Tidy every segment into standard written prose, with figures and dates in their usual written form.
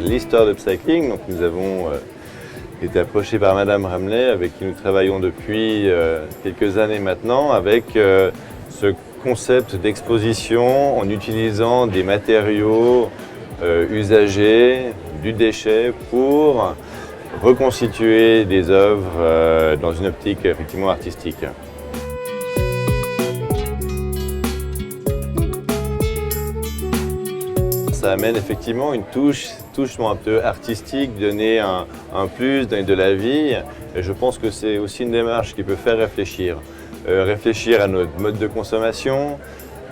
l'histoire d'Upcycling. Donc nous avons été approchés par Madame Ramley, avec qui nous travaillons depuis quelques années maintenant, avec ce concept d'exposition en utilisant des matériaux usagés, du déchet, pour reconstituer des œuvres dans une optique effectivement artistique. Ça amène effectivement une touche un peu artistique, donner un plus, donner de la vie. Et je pense que c'est aussi une démarche qui peut faire réfléchir. Réfléchir à notre mode de consommation,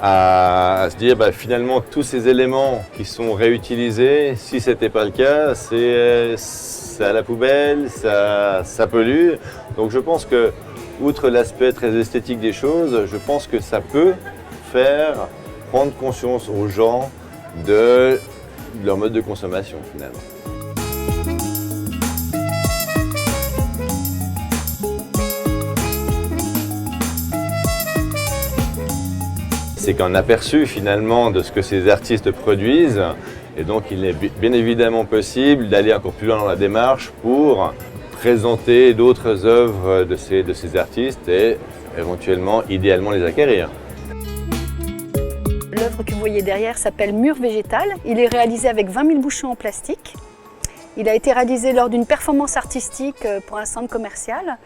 à se dire finalement tous ces éléments qui sont réutilisés, si ce n'était pas le cas, c'est à la poubelle, ça pollue. Donc je pense que, outre l'aspect très esthétique des choses, je pense que ça peut faire prendre conscience aux gens de leur mode de consommation finalement. C'est qu'un aperçu finalement de ce que ces artistes produisent, et donc il est bien évidemment possible d'aller encore plus loin dans la démarche pour présenter d'autres œuvres de ces artistes et éventuellement, idéalement, les acquérir. L'œuvre que vous voyez derrière s'appelle Mur végétal. Il est réalisé avec 20 000 bouchons en plastique. Il a été réalisé lors d'une performance artistique pour un centre commercial.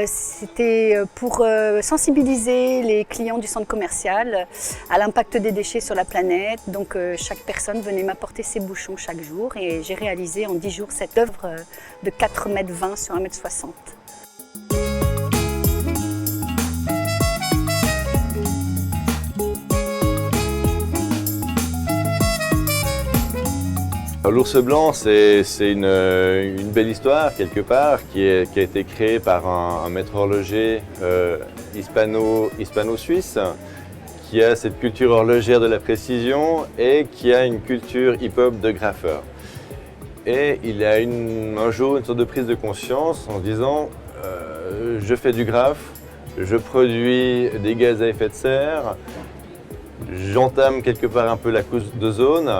C'était pour sensibiliser les clients du centre commercial à l'impact des déchets sur la planète. Donc chaque personne venait m'apporter ses bouchons chaque jour et j'ai réalisé en 10 jours cette œuvre de 4,20 m sur 1,60 m. L'ours blanc, c'est une belle histoire quelque part qui a été créée par un maître horloger hispano-suisse qui a cette culture horlogère de la précision et qui a une culture hip-hop de graffeur. Et il a un jour une sorte de prise de conscience en se disant je fais du graphe, je produis des gaz à effet de serre, j'entame quelque part un peu la couche d'ozone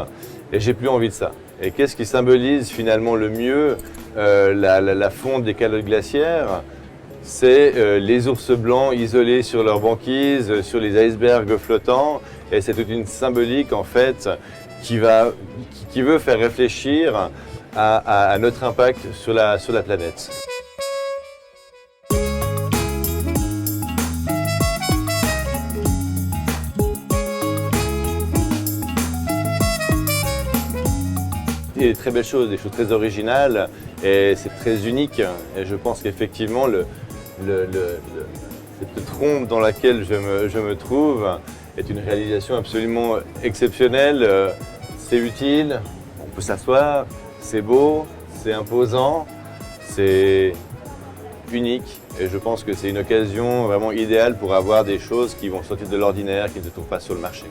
et j'ai plus envie de ça. Et qu'est-ce qui symbolise finalement le mieux la fonte des calottes glaciaires? C'est les ours blancs isolés sur leur banquise, sur les icebergs flottants. Et c'est toute une symbolique en fait qui veut faire réfléchir à notre impact sur la planète. Des très belles choses, des choses très originales et c'est très unique. Et je pense qu'effectivement, cette trompe dans laquelle je me trouve est une réalisation absolument exceptionnelle. C'est utile, on peut s'asseoir, c'est beau, c'est imposant, c'est unique. Et je pense que c'est une occasion vraiment idéale pour avoir des choses qui vont sortir de l'ordinaire, qui ne se trouvent pas sur le marché.